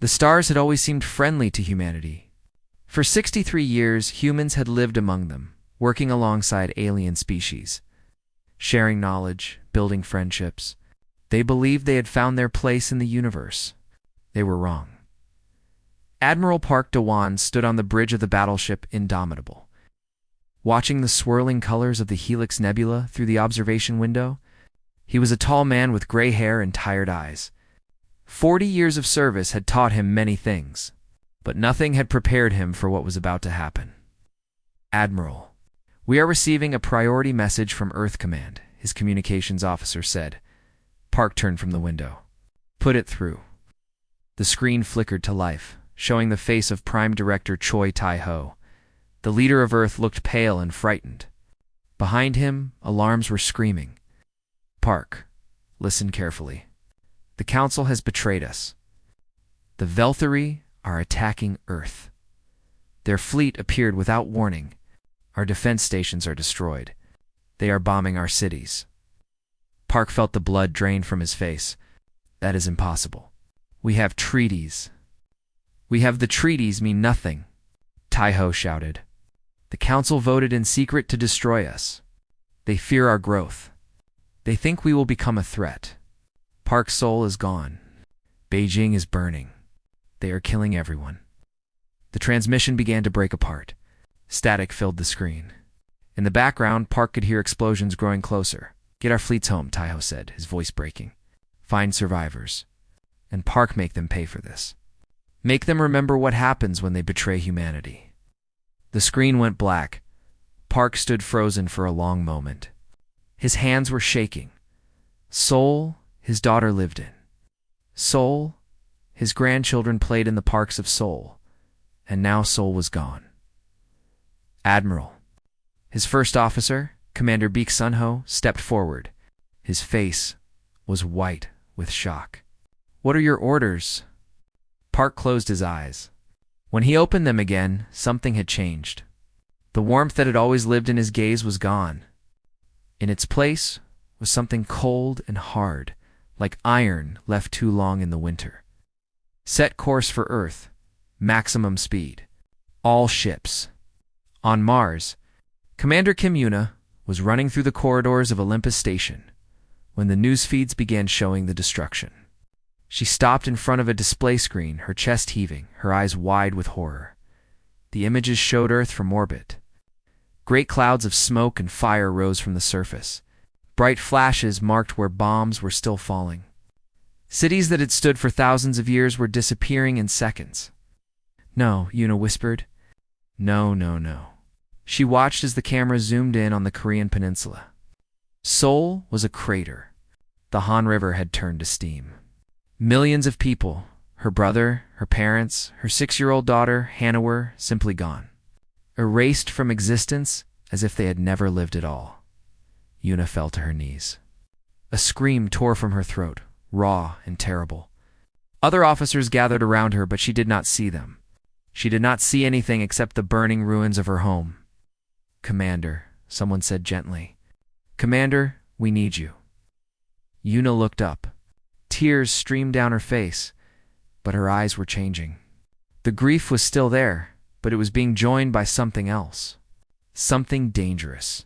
The stars had always seemed friendly to humanity. For 63 years, humans had lived among them, working alongside alien species, sharing knowledge, building friendships. They believed they had found their place in the universe. They were wrong. Admiral Park Dewan stood on the bridge of the battleship Indomitable. Watching the swirling colors of the Helix Nebula through the observation window, he was a tall man with gray hair and tired eyes. 40 years of service had taught him many things, but nothing had prepared him for what was about to happen. "Admiral, we are receiving a priority message from Earth Command," his communications officer said. Park turned from the window. "Put it through." The screen flickered to life, showing the face of Prime Director Choi Tai-ho. The leader of Earth looked pale and frightened. Behind him, alarms were screaming. "Park, listen carefully. The Council has betrayed us. The Velthari are attacking Earth. Their fleet appeared without warning. Our defense stations are destroyed. They are bombing our cities." Park felt the blood drain from his face. "That is impossible. We have treaties." "We have the treaties mean nothing," Tai-ho shouted. "The Council voted in secret to destroy us. They fear our growth. They think we will become a threat. Park's soul is gone. Beijing is burning. They are killing everyone." The transmission began to break apart. Static filled the screen. In the background, Park could hear explosions growing closer. "Get our fleets home," Tai-ho said, his voice breaking. "Find survivors. And Park, make them pay for this. Make them remember what happens when they betray humanity." The screen went black. Park stood frozen for a long moment. His hands were shaking. Seoul, his daughter lived in. Seoul, his grandchildren played in the parks of Seoul. And now Seoul was gone. "Admiral." His first officer, Commander Baek Sun-ho, stepped forward. His face was white with shock. "What are your orders?" Park closed his eyes. When he opened them again, something had changed. The warmth that had always lived in his gaze was gone. In its place was something cold and hard, like iron left too long in the winter. "Set course for Earth. Maximum speed. All ships." On Mars, Commander Kim Yuna was running through the corridors of Olympus Station when the news feeds began showing the destruction. She stopped in front of a display screen, her chest heaving, her eyes wide with horror. The images showed Earth from orbit. Great clouds of smoke and fire rose from the surface. Bright flashes marked where bombs were still falling. Cities that had stood for thousands of years were disappearing in seconds. "No," Yuna whispered. "No, no, no." She watched as the camera zoomed in on the Korean peninsula. Seoul was a crater. The Han River had turned to steam. Millions of people, her brother, her parents, her 6-year-old daughter, Hannah, were simply gone. Erased from existence as if they had never lived at all. Yuna fell to her knees. A scream tore from her throat, raw and terrible. Other officers gathered around her, but she did not see them. She did not see anything except the burning ruins of her home. "Commander," someone said gently. "Commander, we need you." Yuna looked up. Tears streamed down her face, but her eyes were changing. The grief was still there, but it was being joined by something else. Something dangerous.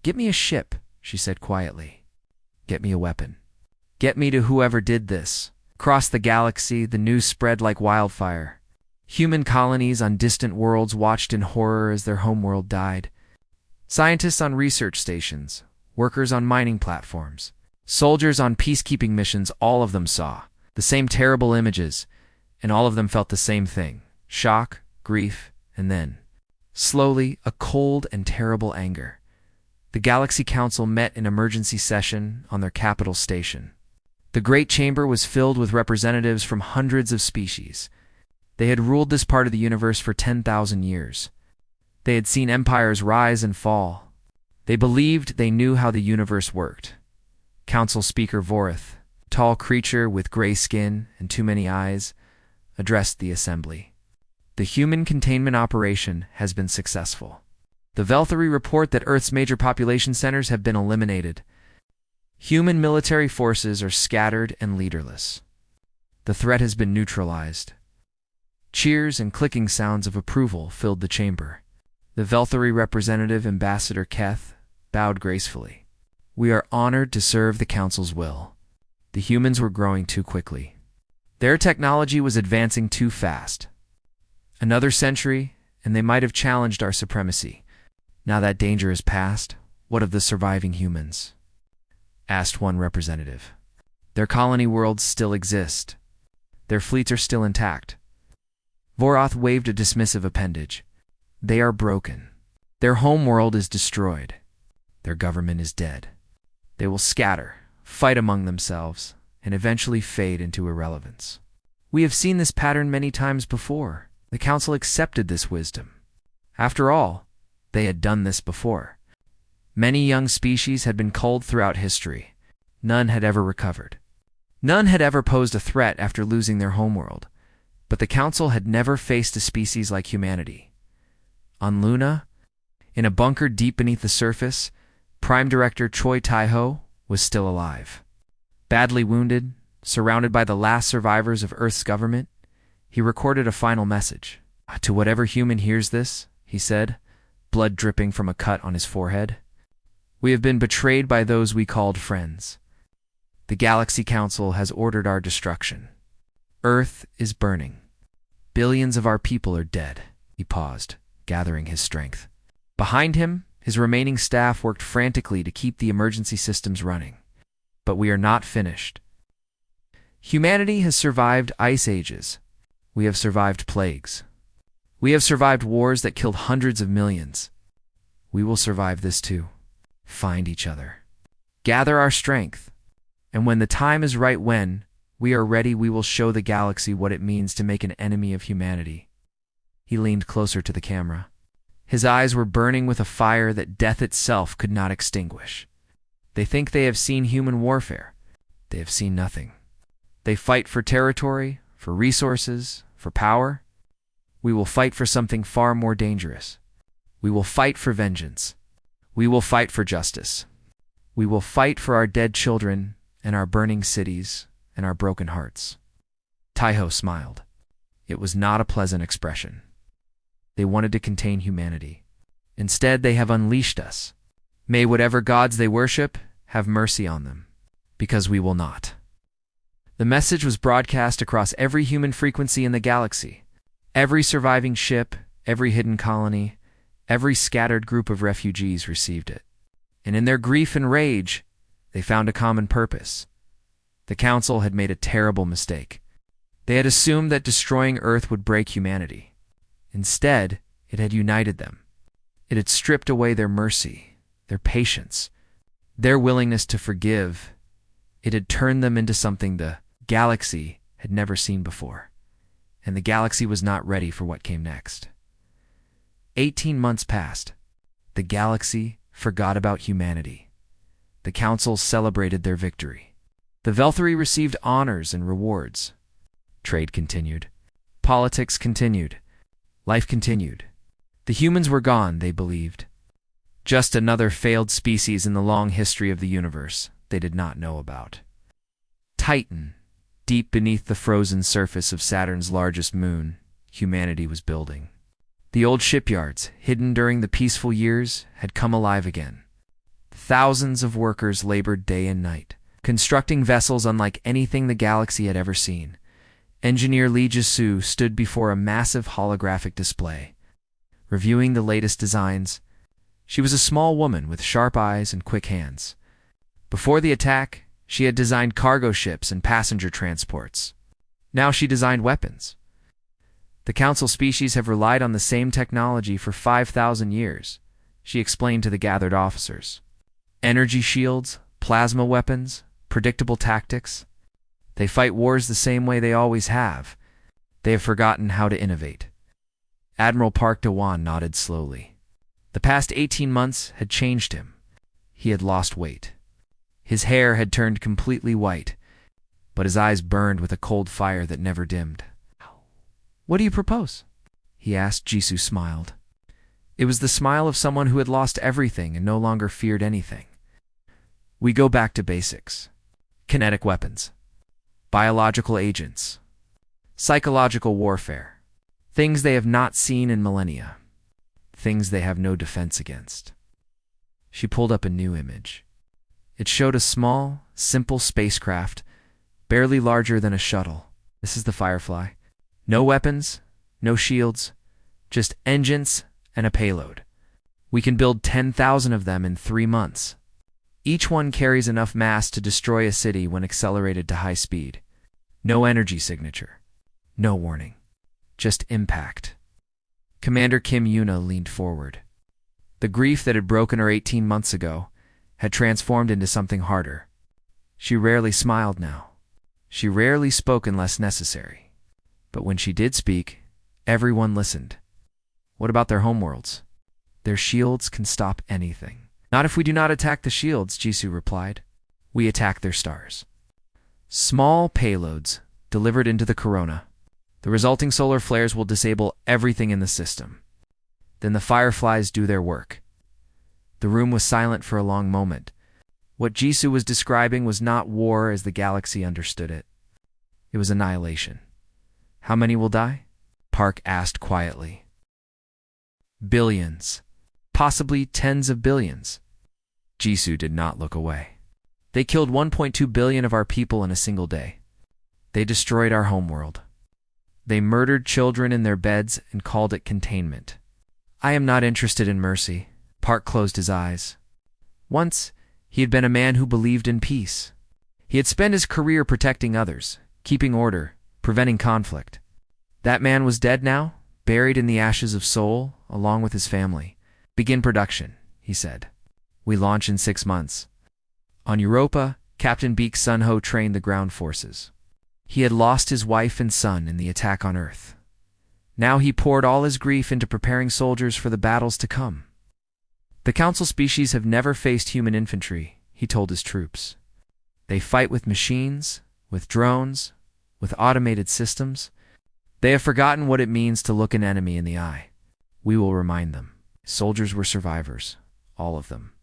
"Get me a ship," she said quietly. "Get me a weapon. Get me to whoever did this." Across the galaxy, the news spread like wildfire. Human colonies on distant worlds watched in horror as their homeworld died. Scientists on research stations, workers on mining platforms, soldiers on peacekeeping missions, all of them saw the same terrible images, and all of them felt the same thing: shock, grief, and then, slowly, a cold and terrible anger. The Galaxy Council met in emergency session on their capital station. The Great Chamber was filled with representatives from hundreds of species. They had ruled this part of the universe for 10,000 years. They had seen empires rise and fall. They believed they knew how the universe worked. Council Speaker Vorith, tall creature with gray skin and too many eyes, addressed the assembly. "The human containment operation has been successful. The Velthari report that Earth's major population centers have been eliminated. Human military forces are scattered and leaderless. The threat has been neutralized. Cheers and clicking sounds of approval filled the chamber. The Velthari representative, Ambassador Keth, bowed gracefully. We are honored to serve the Council's will. The humans were growing too quickly. Their technology was advancing too fast. Another century, and they might have challenged our supremacy. Now that danger is past, what of the surviving humans? Asked one representative. Their colony worlds still exist. Their fleets are still intact. Voroth waved a dismissive appendage. They are broken. Their home world is destroyed. Their government is dead. They will scatter, fight among themselves, and eventually fade into irrelevance. We have seen this pattern many times before. The Council accepted this wisdom. After all, they had done this before. Many young species had been culled throughout history. None had ever recovered. None had ever posed a threat after losing their homeworld. But the Council had never faced a species like humanity. On Luna, in a bunker deep beneath the surface, Prime Director Choi Tai-ho was still alive. Badly wounded, surrounded by the last survivors of Earth's government, he recorded a final message. To whatever human hears this, he said, blood dripping from a cut on his forehead, we have been betrayed by those we called friends. The Galaxy Council has ordered our destruction. Earth is burning. Billions of our people are dead. He paused, gathering his strength. Behind him, his remaining staff worked frantically to keep the emergency systems running. But we are not finished. Humanity has survived ice ages. We have survived plagues. We have survived wars that killed hundreds of millions. We will survive this too. Find each other. Gather our strength. And when the time is right, when we are ready, we will show the galaxy what it means to make an enemy of humanity. He leaned closer to the camera. His eyes were burning with a fire that death itself could not extinguish. They think they have seen human warfare. They have seen nothing. They fight for territory, for resources, for power. We will fight for something far more dangerous. We will fight for vengeance. We will fight for justice. We will fight for our dead children and our burning cities and our broken hearts. Tai-ho smiled. It was not a pleasant expression. They wanted to contain humanity. Instead, they have unleashed us. May whatever gods they worship have mercy on them, because we will not. The message was broadcast across every human frequency in the galaxy. Every surviving ship, every hidden colony, every scattered group of refugees received it. And in their grief and rage, they found a common purpose. The Council had made a terrible mistake. They had assumed that destroying Earth would break humanity. Instead, it had united them. It had stripped away their mercy, their patience, their willingness to forgive. It had turned them into something the galaxy had never seen before. And the galaxy was not ready for what came next. 18 months passed. The galaxy forgot about humanity. The Council celebrated their victory. The Velthari received honors and rewards. Trade continued. Politics continued. Life continued. The humans were gone, they believed. Just another failed species in the long history of the universe they did not know about. Titan, deep beneath the frozen surface of Saturn's largest moon, humanity was building. The old shipyards, hidden during the peaceful years, had come alive again. Thousands of workers labored day and night, constructing vessels unlike anything the galaxy had ever seen. Engineer Lee Jisoo stood before a massive holographic display. Reviewing the latest designs, she was a small woman with sharp eyes and quick hands. Before the attack, she had designed cargo ships and passenger transports. Now she designed weapons. The Council species have relied on the same technology for 5,000 years, she explained to the gathered officers. Energy shields, plasma weapons, predictable tactics. They fight wars the same way they always have. They have forgotten how to innovate. Admiral Park Dewan nodded slowly. The past 18 months had changed him. He had lost weight. His hair had turned completely white, but his eyes burned with a cold fire that never dimmed. What do you propose? He asked. Jisoo smiled. It was the smile of someone who had lost everything and no longer feared anything. We go back to basics. Kinetic weapons. biological agents, psychological warfare, things they have not seen in millennia, things they have no defense against. She pulled up a new image. It showed a small, simple spacecraft, barely larger than a shuttle. This is the Firefly. No weapons, no shields, just engines and a payload. We can build 10,000 of them in 3 months. Each one carries enough mass to destroy a city when accelerated to high speed. No energy signature. No warning. Just impact. Commander Kim Yuna leaned forward. The grief that had broken her 18 months ago had transformed into something harder. She rarely smiled now. She rarely spoke unless necessary. But when she did speak, everyone listened. What about their homeworlds? Their shields can stop anything. Not if we do not attack the shields, Jisoo replied. We attack their stars. Small payloads delivered into the corona. The resulting solar flares will disable everything in the system. Then the Fireflies do their work. The room was silent for a long moment. What Jisoo was describing was not war as the galaxy understood it. It was annihilation. How many will die? Park asked quietly. Billions. Possibly tens of billions. Jisoo did not look away. They killed 1.2 billion of our people in a single day. They destroyed our homeworld. They murdered children in their beds and called it containment. I am not interested in mercy. Park closed his eyes. Once, he had been a man who believed in peace. He had spent his career protecting others, keeping order, preventing conflict. That man was dead now, buried in the ashes of Seoul, along with his family. Begin production, he said. We launch in 6 months. On Europa, Captain Baek Sun-ho trained the ground forces. He had lost his wife and son in the attack on Earth. Now he poured all his grief into preparing soldiers for the battles to come. The Council species have never faced human infantry, he told his troops. They fight with machines, with drones, with automated systems. They have forgotten what it means to look an enemy in the eye. We will remind them. Soldiers were survivors, all of them.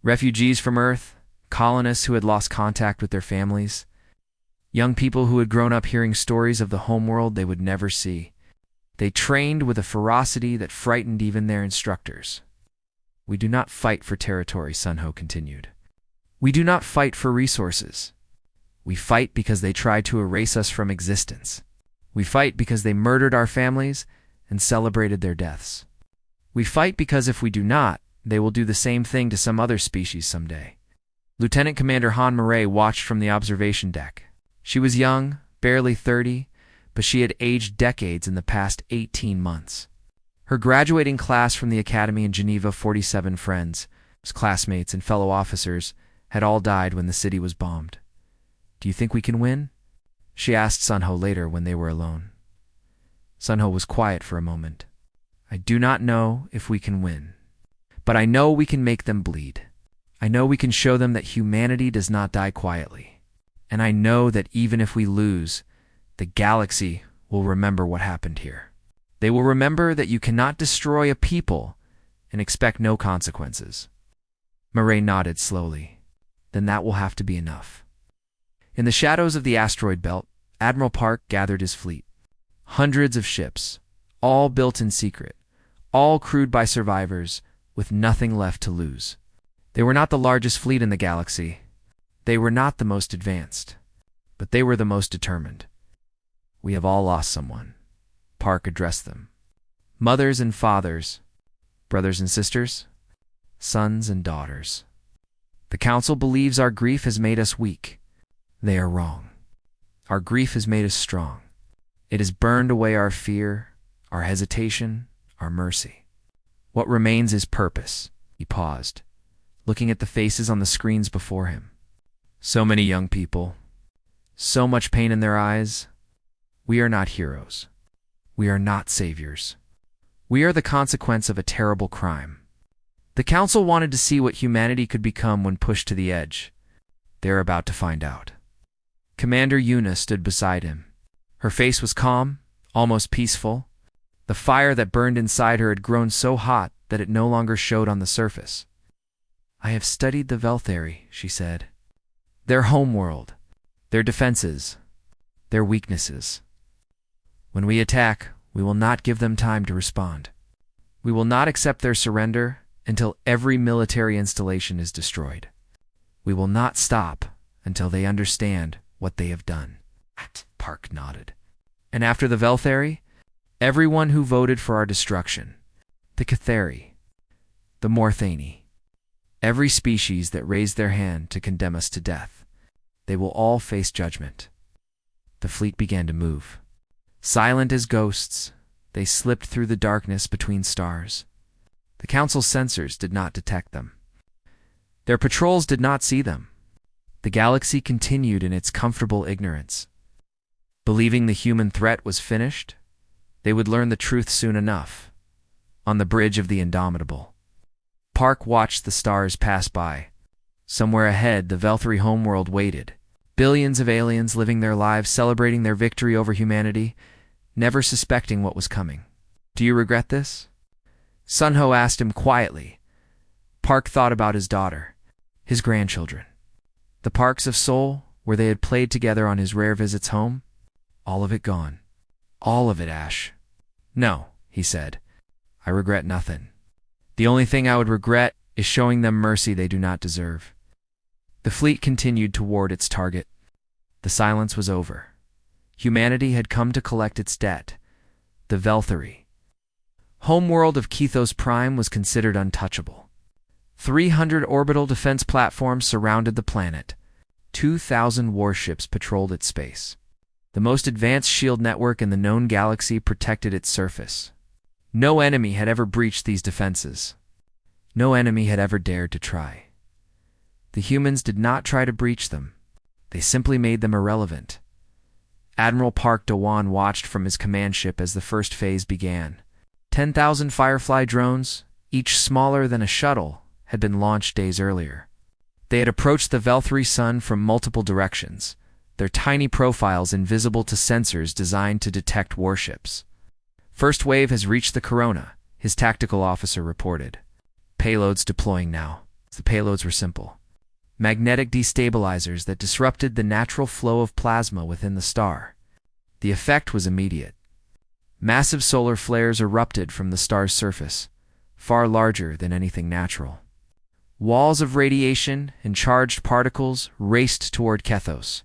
Refugees from Earth, colonists who had lost contact with their families, young people who had grown up hearing stories of the homeworld they would never see. They trained with a ferocity that frightened even their instructors. We do not fight for territory, Sun-ho continued. We do not fight for resources. We fight because they tried to erase us from existence. We fight because they murdered our families and celebrated their deaths. We fight because if we do not, they will do the same thing to some other species someday. Lieutenant Commander Han Murray watched from the observation deck. She was young, barely 30, but she had aged decades in the past 18 months. Her graduating class from the academy in Geneva, 47 friends, classmates, and fellow officers, had all died when the city was bombed. Do you think we can win? She asked Sun-ho later when they were alone. Sun-ho was quiet for a moment. I do not know if we can win, but I know we can make them bleed. I know we can show them that humanity does not die quietly. And I know that even if we lose, the galaxy will remember what happened here. They will remember that you cannot destroy a people and expect no consequences. Murray nodded slowly. Then that will have to be enough. In the shadows of the asteroid belt, Admiral Park gathered his fleet. Hundreds of ships, all built in secret, all crewed by survivors, with nothing left to lose. They were not the largest fleet in the galaxy. They were not the most advanced, but they were the most determined. We have all lost someone. Park addressed them. Mothers and fathers, brothers and sisters, sons and daughters. The Council believes our grief has made us weak. They are wrong. Our grief has made us strong. It has burned away our fear, our hesitation, our mercy. What remains is purpose. He paused, looking at the faces on the screens before him. So many young people, so much pain in their eyes. We are not heroes. We are not saviors. We are the consequence of a terrible crime. The Council wanted to see what humanity could become when pushed to the edge. They're about to find out. Commander Yuna stood beside him. Her face was calm, almost peaceful. The fire that burned inside her had grown so hot that it no longer showed on the surface. I have studied the Velthari, she said. Their homeworld, their defenses, their weaknesses. When we attack, we will not give them time to respond. We will not accept their surrender until every military installation is destroyed. We will not stop until they understand what they have done. Park nodded. And after the Velthari, everyone who voted for our destruction, the Cathari, the Morthani, every species that raised their hand to condemn us to death, they will all face judgment. The fleet began to move. Silent as ghosts, they slipped through the darkness between stars. The Council's sensors did not detect them. Their patrols did not see them. The galaxy continued in its comfortable ignorance. Believing the human threat was finished, they would learn the truth soon enough. On the bridge of the Indomitable, Park watched the stars pass by. Somewhere ahead, the Velthari homeworld waited. Billions of aliens living their lives celebrating their victory over humanity, never suspecting what was coming. Do you regret this? Sunho asked him quietly. Park thought about his daughter, his grandchildren. The parks of Seoul, where they had played together on his rare visits home, all of it gone. All of it, Ash. No, he said. I regret nothing. The only thing I would regret is showing them mercy they do not deserve. The fleet continued toward its target. The silence was over. Humanity had come to collect its debt. The Velthari. Homeworld of Kethos Prime was considered untouchable. 300 orbital defense platforms surrounded the planet. 2,000 warships patrolled its space. The most advanced shield network in the known galaxy protected its surface. No enemy had ever breached these defenses. No enemy had ever dared to try. The humans did not try to breach them. They simply made them irrelevant. Admiral Park Dewan watched from his command ship as the first phase began. 10,000 Firefly drones, each smaller than a shuttle, had been launched days earlier. They had approached the Velthari sun from multiple directions, their tiny profiles invisible to sensors designed to detect warships. First wave has reached the Corona, his tactical officer reported. Payloads deploying now. The payloads were simple. Magnetic destabilizers that disrupted the natural flow of plasma within the star. The effect was immediate. Massive solar flares erupted from the star's surface, far larger than anything natural. Walls of radiation and charged particles raced toward Kethos.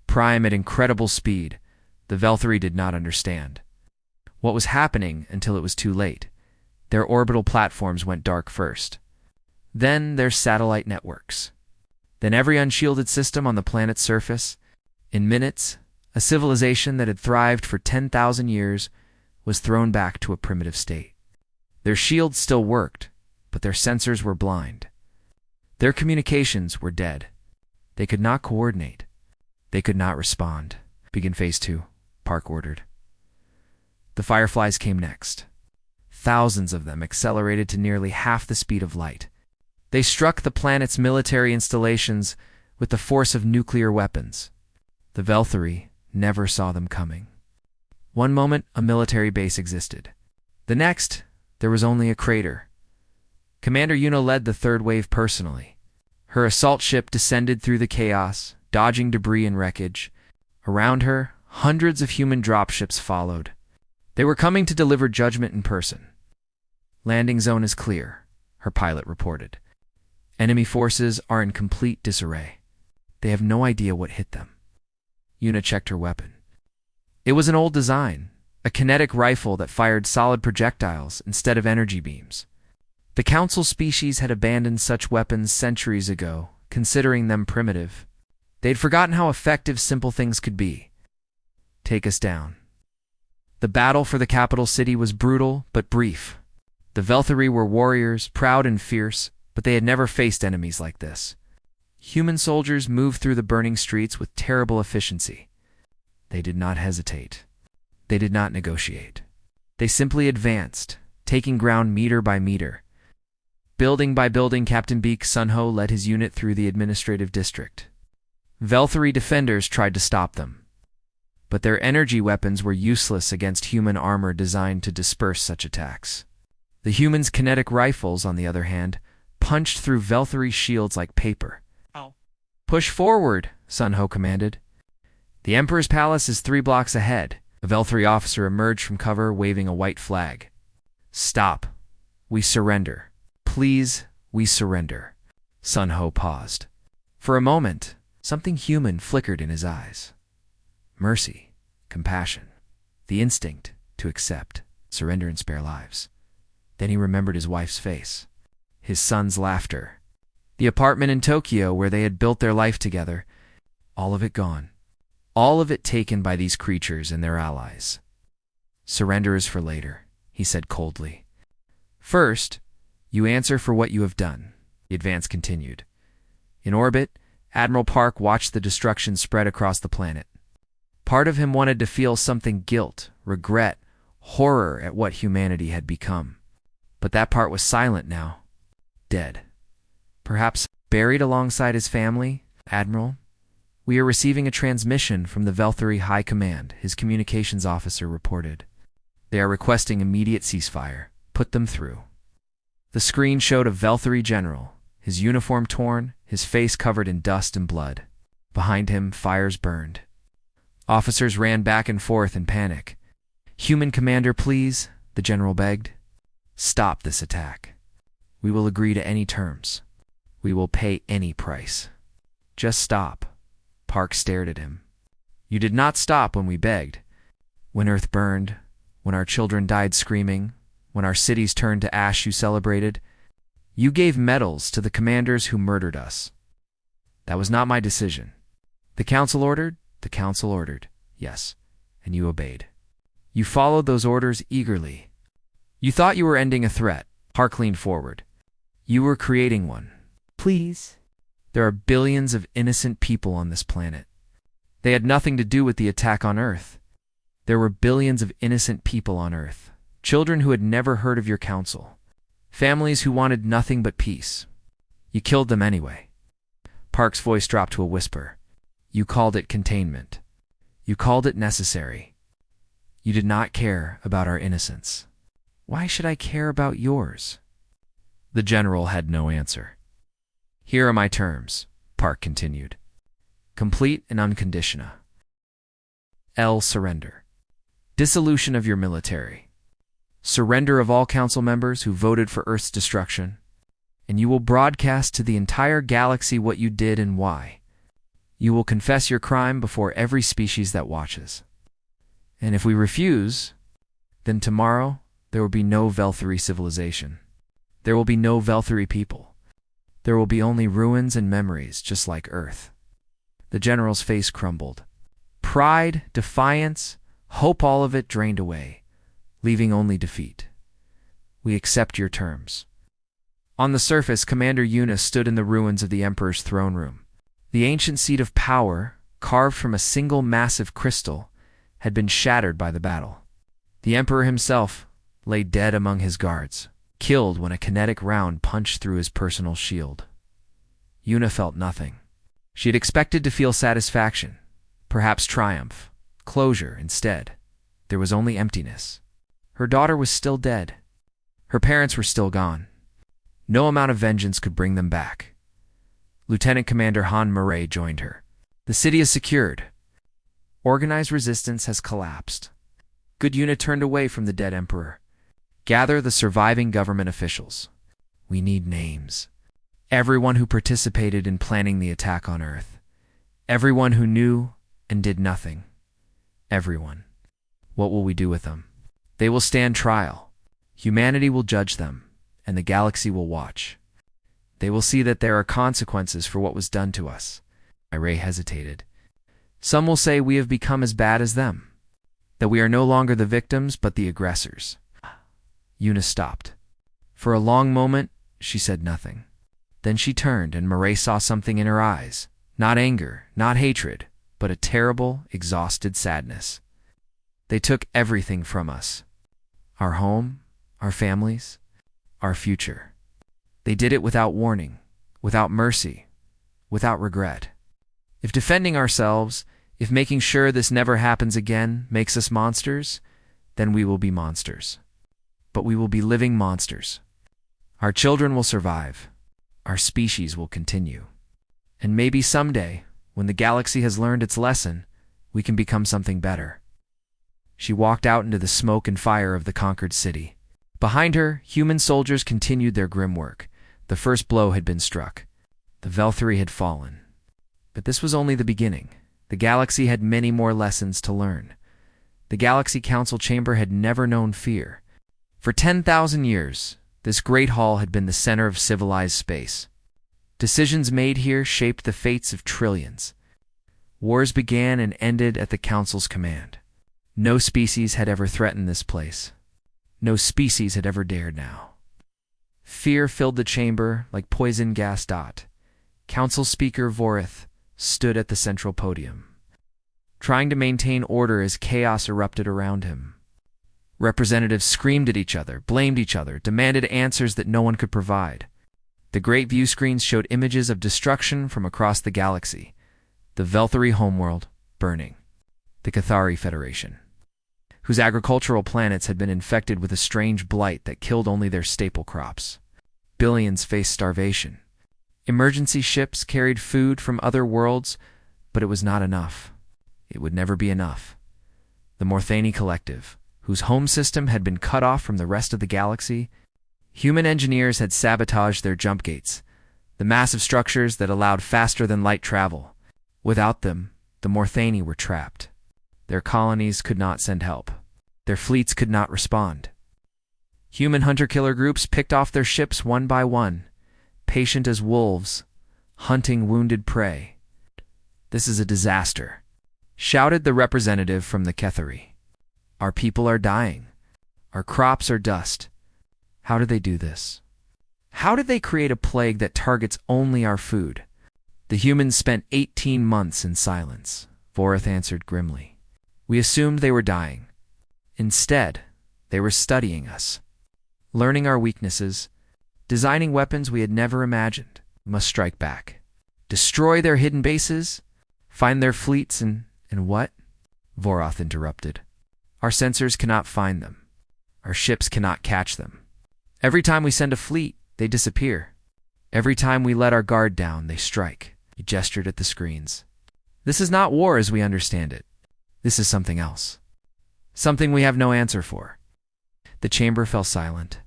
Prime at incredible speed, the Velthari did not understand what was happening until it was too late. Their orbital platforms went dark first. Then their satellite networks. Then every unshielded system on the planet's surface. In minutes, a civilization that had thrived for 10,000 years was thrown back to a primitive state. Their shields still worked, but their sensors were blind. Their communications were dead. They could not coordinate. They could not respond. Begin Phase 2, Park ordered. The Fireflies came next. Thousands of them accelerated to nearly half the speed of light. They struck the planet's military installations with the force of nuclear weapons. The Velthari never saw them coming. One moment, a military base existed. The next, there was only a crater. Commander Yuno led the third wave personally. Her assault ship descended through the chaos, dodging debris and wreckage. Around her, hundreds of human dropships followed. They were coming to deliver judgment in person. Landing zone is clear, her pilot reported. Enemy forces are in complete disarray. They have no idea what hit them. Yuna checked her weapon. It was an old design, a kinetic rifle that fired solid projectiles instead of energy beams. The Council species had abandoned such weapons centuries ago, considering them primitive. They'd forgotten how effective simple things could be. Take us down. The battle for the capital city was brutal but brief. The Velthari were warriors, proud and fierce, but they had never faced enemies like this. Human soldiers moved through the burning streets with terrible efficiency. They did not hesitate. They did not negotiate. They simply advanced, taking ground meter by meter. Building by building, Captain Beek Sunho led his unit through the administrative district. Velthari defenders tried to stop them, but their energy weapons were useless against human armor designed to disperse such attacks. The humans' kinetic rifles, on the other hand, punched through Velthari shields like paper. Ow. Push forward, Sunho commanded. The Emperor's palace is 3 blocks ahead. A Vel-3 officer emerged from cover waving a white flag. Stop. We surrender. Please, we surrender. Sun Ho paused. For a moment, something human flickered in his eyes. Mercy, compassion, the instinct to accept, surrender, and spare lives. Then he remembered his wife's face, his son's laughter, the apartment in Tokyo where they had built their life together. All of it gone. All of it taken by these creatures and their allies. Surrender is for later, he said coldly. First, you answer for what you have done, the advance continued. In orbit, Admiral Park watched the destruction spread across the planet. Part of him wanted to feel something: guilt, regret, horror at what humanity had become. But that part was silent now. Dead. Perhaps buried alongside his family, Admiral? We are receiving a transmission from the Vel-3 High Command, his communications officer reported. They are requesting immediate ceasefire. Put them through. The screen showed a Vel-3 general, his uniform torn, his face covered in dust and blood. Behind him, fires burned. Officers ran back and forth in panic. Human commander, please, the general begged. Stop this attack. We will agree to any terms. We will pay any price. Just stop. Park stared at him. You did not stop when we begged. When Earth burned, when our children died screaming, when our cities turned to ash, you celebrated. You gave medals to the commanders who murdered us. That was not my decision. The council ordered, yes, and you obeyed. You followed those orders eagerly. You thought you were ending a threat. Park leaned forward. You were creating one. Please. There are billions of innocent people on this planet. They had nothing to do with the attack on Earth. There were billions of innocent people on Earth. Children who had never heard of your council. Families who wanted nothing but peace. You killed them anyway. Park's voice dropped to a whisper. You called it containment. You called it necessary. You did not care about our innocence. Why should I care about yours? The general had no answer. Here are my terms, Park continued. Complete and unconditional. L. Surrender. Dissolution of your military. Surrender of all council members who voted for Earth's destruction. And you will broadcast to the entire galaxy what you did and why. You will confess your crime before every species that watches. And if we refuse, then tomorrow there will be no Vel-3 civilization. There will be no Vel-3 people. There will be only ruins and memories, just like Earth. The general's face crumbled. Pride, defiance, hope, all of it drained away, leaving only defeat. We accept your terms. On the surface, Commander Yuna stood in the ruins of the Emperor's throne room. The ancient seat of power, carved from a single massive crystal, had been shattered by the battle. The Emperor himself lay dead among his guards, killed when a kinetic round punched through his personal shield. Yuna felt nothing. She had expected to feel satisfaction, perhaps triumph, closure. Instead, there was only emptiness. Her daughter was still dead. Her parents were still gone. No amount of vengeance could bring them back. Lieutenant Commander Han Murray joined her. The city is secured. Organized resistance has collapsed. Good Yuna turned away from the dead Emperor. Gather the surviving government officials. We need names. Everyone who participated in planning the attack on Earth. Everyone who knew and did nothing. Everyone. What will we do with them? They will stand trial. Humanity will judge them, and the galaxy will watch. They will see that there are consequences for what was done to us. Ray hesitated. Some will say we have become as bad as them, that we are no longer the victims but the aggressors. Yuna stopped. For a long moment, she said nothing. Then she turned, and Murray saw something in her eyes. Not anger, not hatred, but a terrible, exhausted sadness. They took everything from us. Our home, our families, our future. They did it without warning, without mercy, without regret. If defending ourselves, if making sure this never happens again makes us monsters, then we will be monsters. But we will be living monsters. Our children will survive. Our species will continue. And maybe someday, when the galaxy has learned its lesson, We can become something better." She walked out into the smoke and fire of the conquered city. Behind her, human soldiers continued their grim work. The first blow had been struck. The Velthari had fallen. But this was only the beginning. The galaxy had many more lessons to learn. The Galaxy Council Chamber had never known fear. For 10,000 years, this great hall had been the center of civilized space. Decisions made here shaped the fates of trillions. Wars began and ended at the Council's command. No species had ever threatened this place. No species had ever dared now. Fear filled the chamber like poison gas. Council Speaker Vorith stood at the central podium, trying to maintain order as chaos erupted around him. Representatives screamed at each other, blamed each other, demanded answers that no one could provide. The great view screens showed images of destruction from across the galaxy. The Velthari homeworld burning. The Cathari Federation, whose agricultural planets had been infected with a strange blight that killed only their staple crops. Billions faced starvation. Emergency ships carried food from other worlds, but it was not enough. It would never be enough. The Morthani Collective, whose home system had been cut off from the rest of the galaxy, human engineers had sabotaged their jump gates, the massive structures that allowed faster-than-light travel. Without them, the Morthani were trapped. Their colonies could not send help. Their fleets could not respond. Human hunter-killer groups picked off their ships one by one, patient as wolves, hunting wounded prey. "This is a disaster," shouted the representative from the Cathari. "Our people are dying. Our crops are dust. How did they do this? How did they create a plague that targets only our food?" The humans spent 18 months in silence, Vorith answered grimly. "We assumed they were dying. Instead, they were studying us, learning our weaknesses, designing weapons we had never imagined. We must strike back. Destroy their hidden bases, find their fleets, and what?" Voroth interrupted. "Our sensors cannot find them. Our ships cannot catch them. Every time we send a fleet, they disappear. Every time we let our guard down, they strike." He gestured at the screens. "This is not war as we understand it. This is something else. Something we have no answer for." The chamber fell silent.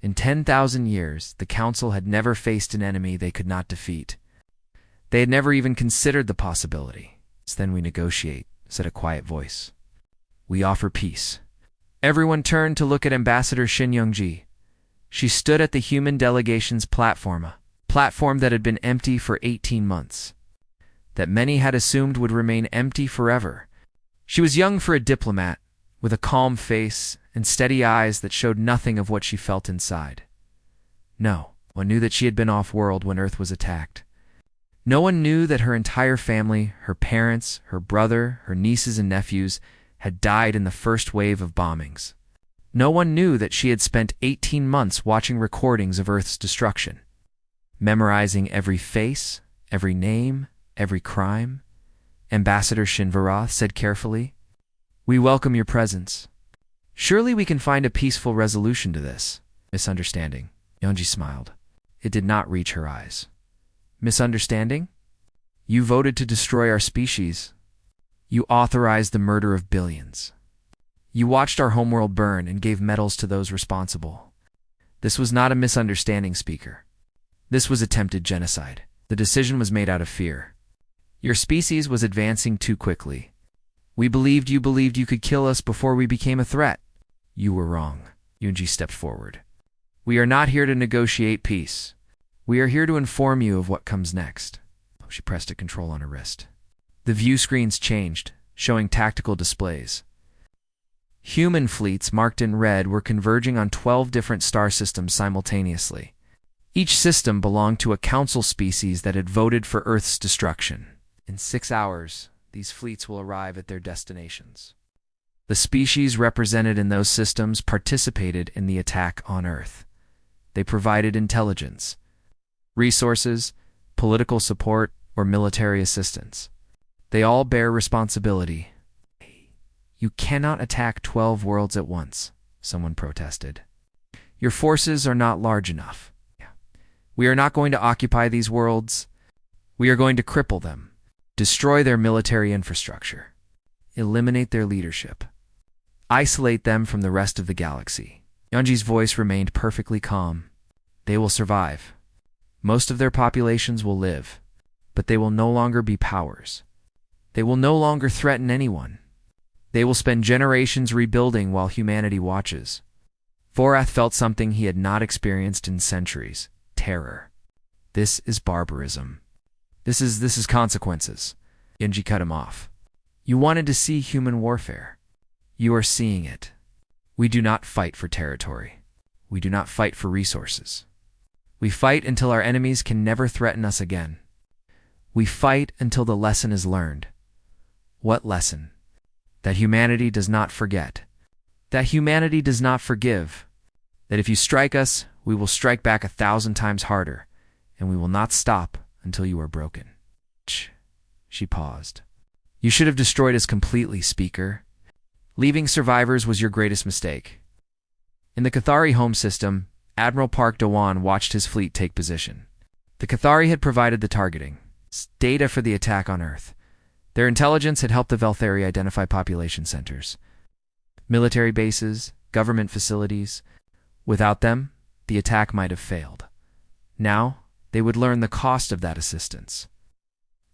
In 10,000 years, the Council had never faced an enemy they could not defeat. They had never even considered the possibility. "Then we negotiate," said a quiet voice. "We offer peace." Everyone turned to look at Ambassador Shin Youngji. She stood at the human delegation's platform, a platform that had been empty for 18 months, that many had assumed would remain empty forever. She was young for a diplomat, with a calm face and steady eyes that showed nothing of what she felt inside. No one knew that she had been off-world when Earth was attacked. No one knew that her entire family, her parents, her brother, her nieces and nephews, had died in the first wave of bombings. No one knew that she had spent 18 months watching recordings of Earth's destruction, memorizing every face, every name, every crime. Ambassador Shinvarath said carefully, "We welcome your presence. Surely we can find a peaceful resolution to this misunderstanding." Yonji smiled. It did not reach her eyes. "Misunderstanding? You voted to destroy our species. You authorized the murder of billions. You watched our homeworld burn and gave medals to those responsible. This was not a misunderstanding, Speaker. This was attempted genocide. The decision was made out of fear. Your species was advancing too quickly. We believed you could kill us before we became a threat. You were wrong." Yunji stepped forward. "We are not here to negotiate peace. We are here to inform you of what comes next." She pressed a control on her wrist. The view screens changed, showing tactical displays. Human fleets marked in red were converging on 12 different star systems simultaneously. Each system belonged to a council species that had voted for Earth's destruction. In 6 hours, these fleets will arrive at their destinations. The species represented in those systems participated in the attack on Earth. They provided intelligence, resources, political support, or military assistance. They all bear responsibility. "You cannot attack 12 worlds at once," someone protested. "Your forces are not large enough. We are not going to occupy these worlds. We are going to cripple them, destroy their military infrastructure." Eliminate their leadership. Isolate them from the rest of the galaxy. Yunji's voice remained perfectly calm. They will survive. Most of their populations will live, but they will no longer be powers. They will no longer threaten anyone. They will spend generations rebuilding while humanity watches. Vorath felt something he had not experienced in centuries: terror. This is barbarism. This is consequences. Yunji cut him off. You wanted to see human warfare. You are seeing it. We do not fight for territory. We do not fight for resources. We fight until our enemies can never threaten us again. We fight until the lesson is learned. What lesson? That humanity does not forget. That humanity does not forgive. That if you strike us, we will strike back 1,000 times harder, and we will not stop until you are broken. She paused. You should have destroyed us completely, Speaker. Leaving survivors was your greatest mistake. In the Cathari home system, Admiral Park Dewan watched his fleet take position. The Cathari had provided the targeting, data for the attack on Earth. Their intelligence had helped the Velthari identify population centers, military bases, government facilities. Without them, the attack might have failed. Now, they would learn the cost of that assistance.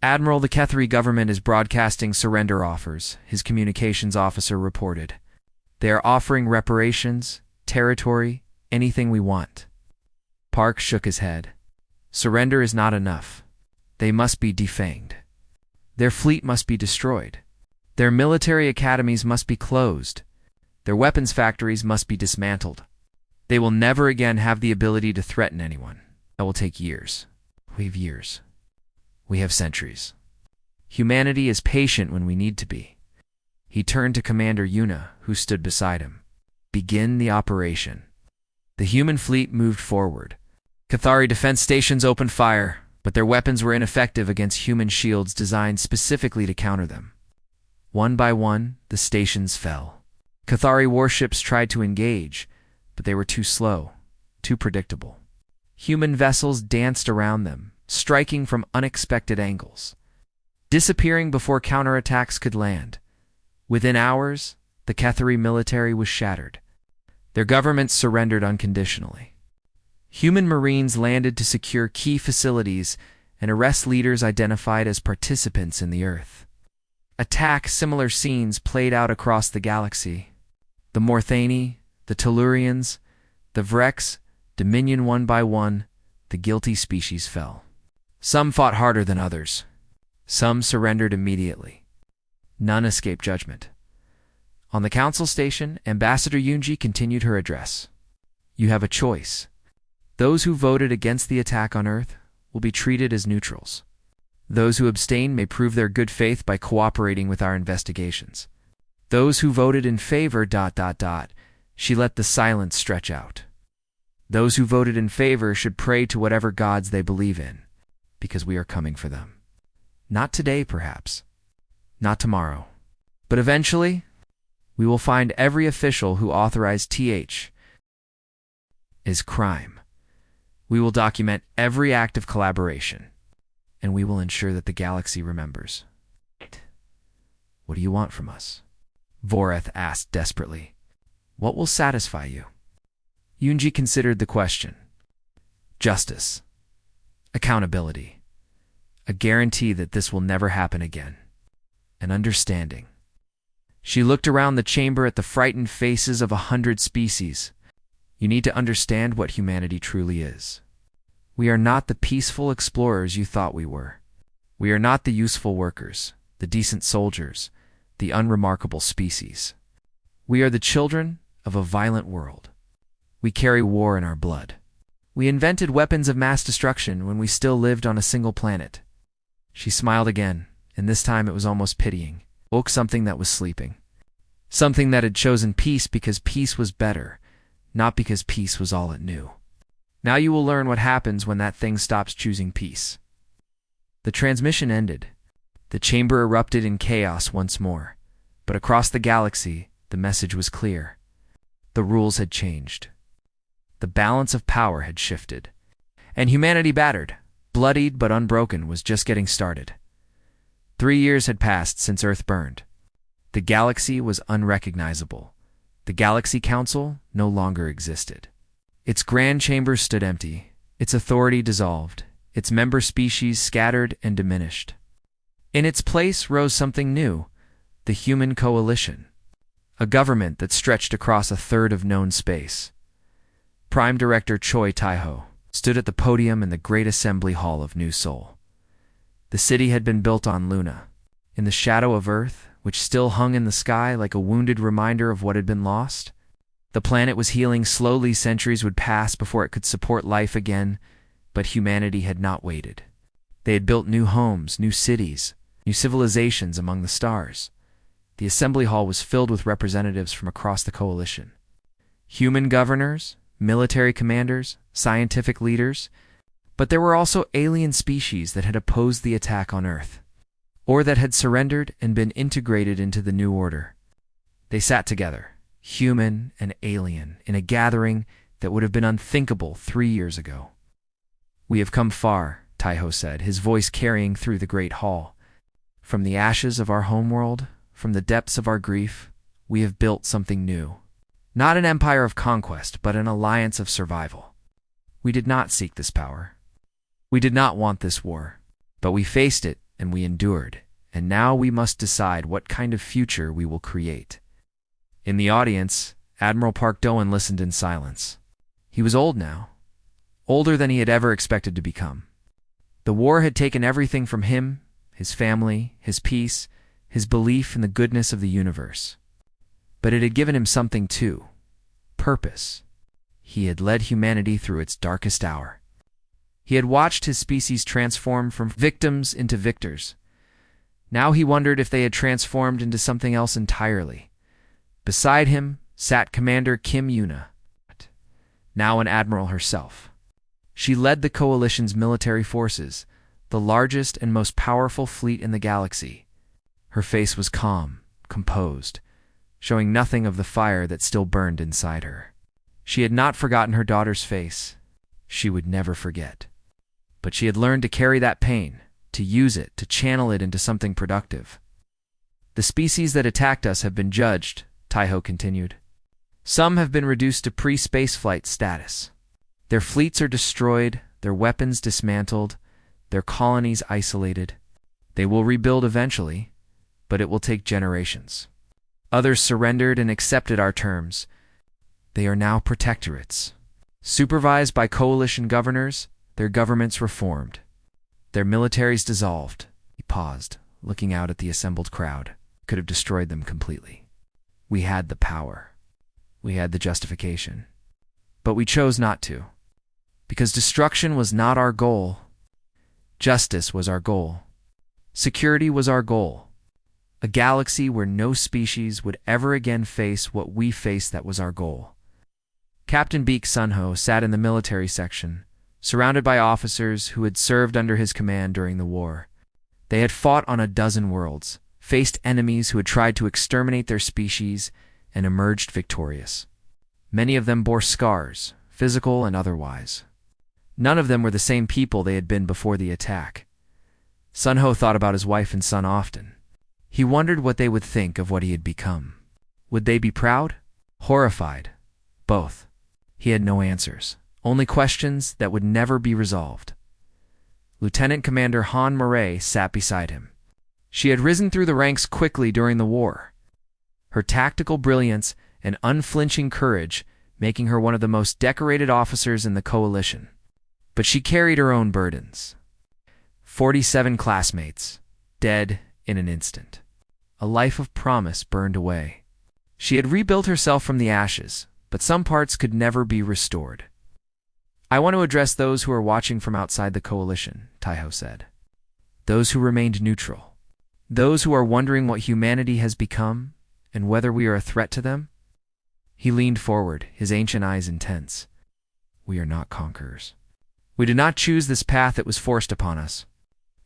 Admiral, the Cathari government is broadcasting surrender offers, his communications officer reported. They are offering reparations, territory, anything we want. Park shook his head. Surrender is not enough. They must be defanged. Their fleet must be destroyed. Their military academies must be closed. Their weapons factories must be dismantled. They will never again have the ability to threaten anyone. That will take years. We have years. We have centuries. Humanity is patient when we need to be. He turned to Commander Yuna, who stood beside him. Begin the operation. The human fleet moved forward. Cathari defense stations opened fire, but their weapons were ineffective against human shields designed specifically to counter them. One by one, the stations fell. Cathari warships tried to engage, but they were too slow, too predictable. Human vessels danced around them, striking from unexpected angles, disappearing before counterattacks could land. Within hours, the Cathari military was shattered. Their governments surrendered unconditionally. Human Marines landed to secure key facilities and arrest leaders identified as participants in the Earth. Similar scenes played out across the galaxy. The Morthani, the Tellurians, the Vrex, Dominion one by one, the guilty species fell. Some fought harder than others. Some surrendered immediately. None escaped judgment. On the council station, Ambassador Yunji continued her address. You have a choice. Those who voted against the attack on Earth will be treated as neutrals. Those who abstain may prove their good faith by cooperating with our investigations. Those who voted in favor... She let the silence stretch out. Those who voted in favor should pray to whatever gods they believe in, because we are coming for them. Not today, perhaps. Not tomorrow. But eventually, we will find every official who authorized TH is crime. We will document every act of collaboration, and we will ensure that the galaxy remembers. What do you want from us? Vorath asked desperately. What will satisfy you? Yunji considered the question. Justice. Accountability. A guarantee that this will never happen again. An understanding. She looked around the chamber at the frightened faces of 100 species. You need to understand what humanity truly is. We are not the peaceful explorers you thought we were. We are not the useful workers, the decent soldiers, the unremarkable species. We are the children of a violent world. We carry war in our blood. We invented weapons of mass destruction when we still lived on a single planet. She smiled again, and this time it was almost pitying. Woke something that was sleeping. Something that had chosen peace because peace was better, not because peace was all it knew. Now you will learn what happens when that thing stops choosing peace. The transmission ended. The chamber erupted in chaos once more, but across the galaxy, the message was clear. The rules had changed. The balance of power had shifted. And humanity, battered, bloodied but unbroken, was just getting started. 3 years had passed since Earth burned. The galaxy was unrecognizable. The Galaxy Council no longer existed. Its grand chambers stood empty, its authority dissolved, its member species scattered and diminished. In its place rose something new, the Human Coalition, a government that stretched across a third of known space. Prime Director Choi Tae-ho stood at the podium in the Great Assembly Hall of New Seoul. The city had been built on Luna, in the shadow of Earth, which still hung in the sky like a wounded reminder of what had been lost. The planet was healing slowly. Centuries would pass before it could support life again, but humanity had not waited. They had built new homes, new cities, new civilizations among the stars. The assembly hall was filled with representatives from across the coalition. Human governors, military commanders, scientific leaders, but there were also alien species that had opposed the attack on Earth, or that had surrendered and been integrated into the new order. They sat together, human and alien, in a gathering that would have been unthinkable 3 years ago. "We have come far," Tae-ho said, his voice carrying through the great hall. "From the ashes of our homeworld, from the depths of our grief, we have built something new. Not an empire of conquest, but an alliance of survival. We did not seek this power. We did not want this war, but we faced it and we endured, and now we must decide what kind of future we will create." In the audience, Admiral Park Do-won listened in silence. He was old now, older than he had ever expected to become. The war had taken everything from him, his family, his peace, his belief in the goodness of the universe. But it had given him something too: purpose. He had led humanity through its darkest hour. He had watched his species transform from victims into victors. Now he wondered if they had transformed into something else entirely. Beside him sat Commander Kim Yuna, now an admiral herself. She led the coalition's military forces, the largest and most powerful fleet in the galaxy. Her face was calm, composed, showing nothing of the fire that still burned inside her. She had not forgotten her daughter's face. She would never forget. But she had learned to carry that pain, to use it, to channel it into something productive. "The species that attacked us have been judged," Tae-ho continued. "Some have been reduced to pre-spaceflight status. Their fleets are destroyed, their weapons dismantled, their colonies isolated. They will rebuild eventually, but it will take generations. Others surrendered and accepted our terms. They are now protectorates. Supervised by coalition governors, their governments reformed. Their militaries dissolved." He paused, looking out at the assembled crowd. Could have destroyed them completely. "We had the power. We had the justification. But we chose not to. Because destruction was not our goal. Justice was our goal. Security was our goal. A galaxy where no species would ever again face what we faced. That was our goal." Captain Baek Sun-ho sat in the military section, surrounded by officers who had served under his command during the war. They had fought on a dozen worlds, faced enemies who had tried to exterminate their species, and emerged victorious. Many of them bore scars, physical and otherwise. None of them were the same people they had been before the attack. Sun-ho thought about his wife and son often. He wondered what they would think of what he had become. Would they be proud? Horrified? Both. He had no answers, only questions that would never be resolved. Lieutenant Commander Han Murray sat beside him. She had risen through the ranks quickly during the war, her tactical brilliance and unflinching courage making her one of the most decorated officers in the coalition. But she carried her own burdens. 47 classmates, dead in an instant. A life of promise burned away. She had rebuilt herself from the ashes, but some parts could never be restored. "I want to address those who are watching from outside the coalition," Tae-ho said. "Those who remained neutral. Those who are wondering what humanity has become and whether we are a threat to them." He leaned forward, his ancient eyes intense. "We are not conquerors. We did not choose this path that was forced upon us.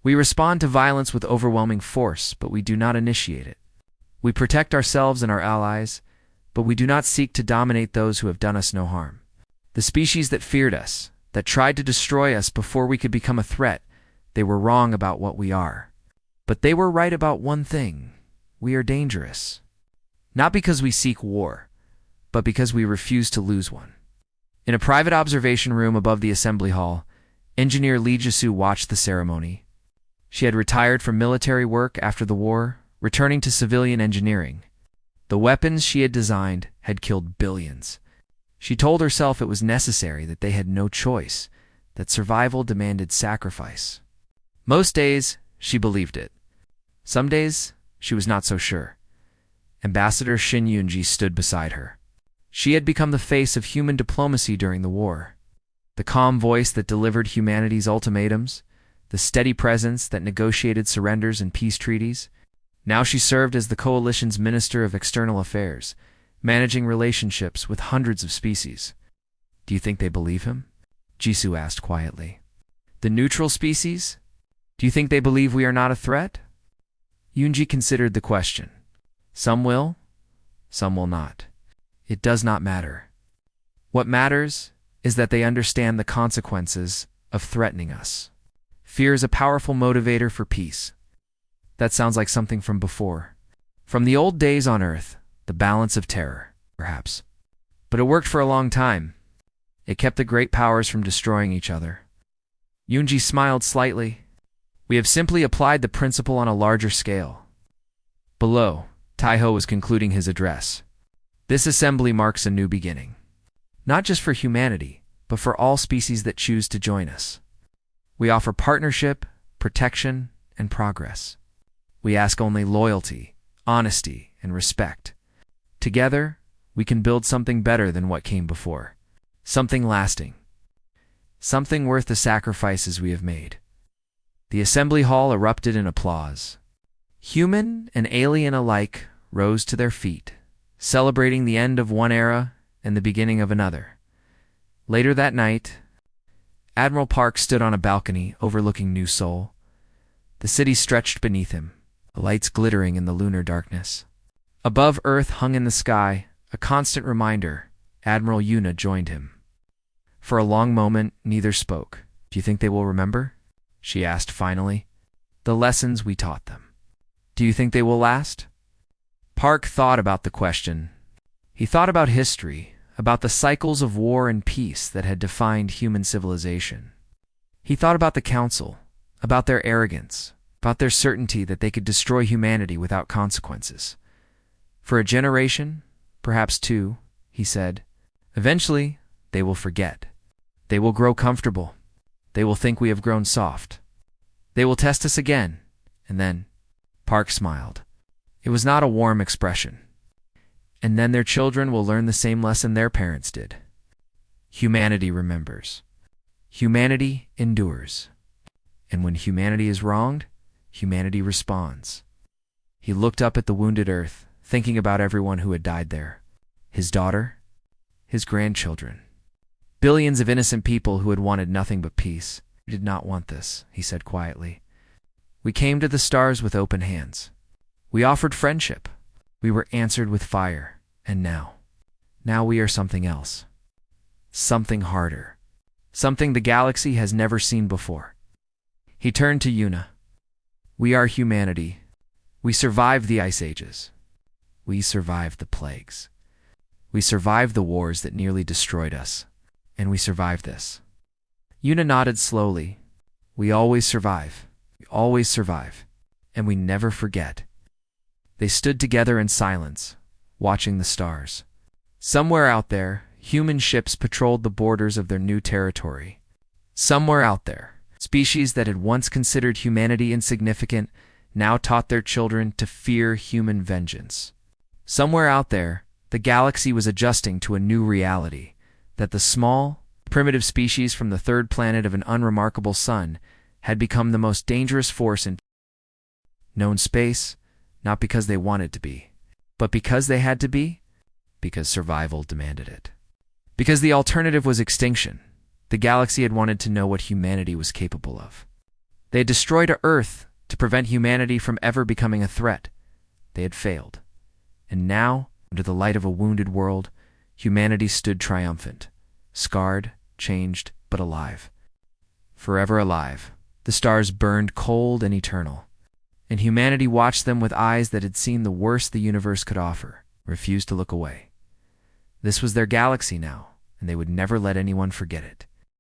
We respond to violence with overwhelming force, but we do not initiate it. We protect ourselves and our allies, but we do not seek to dominate those who have done us no harm. The species that feared us, that tried to destroy us before we could become a threat, they were wrong about what we are. But they were right about one thing: we are dangerous. Not because we seek war, but because we refuse to lose one. In a private observation room above the assembly hall, engineer Lee Jisoo watched the ceremony. She had retired from military work after the war, returning to civilian engineering. The weapons she had designed had killed billions. She told herself it was necessary, that they had no choice, that survival demanded sacrifice. Most days, she believed it. Some days, she was not so sure. Ambassador Shin Yoonji stood beside her. She had become the face of human diplomacy during the war. The calm voice that delivered humanity's ultimatums, the steady presence that negotiated surrenders and peace treaties. Now she served as the coalition's Minister of External Affairs, managing relationships with hundreds of species. Do you think they believe him? Jisoo asked quietly. The neutral species? Do you think they believe we are not a threat? Yoonji considered the question. Some will, some will not. It does not matter. What matters is that they understand the consequences of threatening us. Fear is a powerful motivator for peace. That sounds like something from before. From the old days on Earth, the balance of terror, perhaps. But it worked for a long time. It kept the great powers from destroying each other. Yoonji smiled slightly. We have simply applied the principle on a larger scale. Below, Taiho was concluding his address. This assembly marks a new beginning. Not just for humanity, but for all species that choose to join us. We offer partnership, protection, and progress. We ask only loyalty, honesty, and respect. Together, we can build something better than what came before. Something lasting. Something worth the sacrifices we have made. The assembly hall erupted in applause. Human and alien alike rose to their feet, celebrating the end of one era and the beginning of another. Later that night, Admiral Park stood on a balcony overlooking New Seoul. The city stretched beneath him, the lights glittering in the lunar darkness. Above Earth hung in the sky, a constant reminder. Admiral Yuna joined him. For a long moment, neither spoke. Do you think they will remember? She asked finally. The lessons we taught them. Do you think they will last? Park thought about the question. He thought about history, about the cycles of war and peace that had defined human civilization. He thought about the Council, about their arrogance, about their certainty that they could destroy humanity without consequences. For a generation, perhaps two, he said, eventually they will forget. They will grow comfortable. They will think we have grown soft. They will test us again, and then, Park smiled. It was not a warm expression. And then their children will learn the same lesson their parents did. Humanity remembers. Humanity endures. And when humanity is wronged, humanity responds. He looked up at the wounded Earth, thinking about everyone who had died there. His daughter, his grandchildren. Billions of innocent people who had wanted nothing but peace. We did not want this, he said quietly. We came to the stars with open hands. We offered friendship. We were answered with fire. And now we are something else. Something harder. Something the galaxy has never seen before. He turned to Yuna. We are humanity. We survived the ice ages. We survived the plagues. We survived the wars that nearly destroyed us. And we survived this. Yuna nodded slowly. We always survive. We always survive. And we never forget. They stood together in silence, watching the stars. Somewhere out there, human ships patrolled the borders of their new territory. Somewhere out there, species that had once considered humanity insignificant now taught their children to fear human vengeance. Somewhere out there, the galaxy was adjusting to a new reality, that the small, primitive species from the third planet of an unremarkable sun had become the most dangerous force in known space, not because they wanted to be, but because they had to be, because survival demanded it. Because the alternative was extinction. The galaxy had wanted to know what humanity was capable of. They had destroyed Earth to prevent humanity from ever becoming a threat. They had failed. And now, under the light of a wounded world, humanity stood triumphant, scarred, changed, but alive. Forever alive, the stars burned cold and eternal. and humanity watched them with eyes that had seen the worst the universe could offer, refused to look away. This was their galaxy now, and they would never let anyone forget it.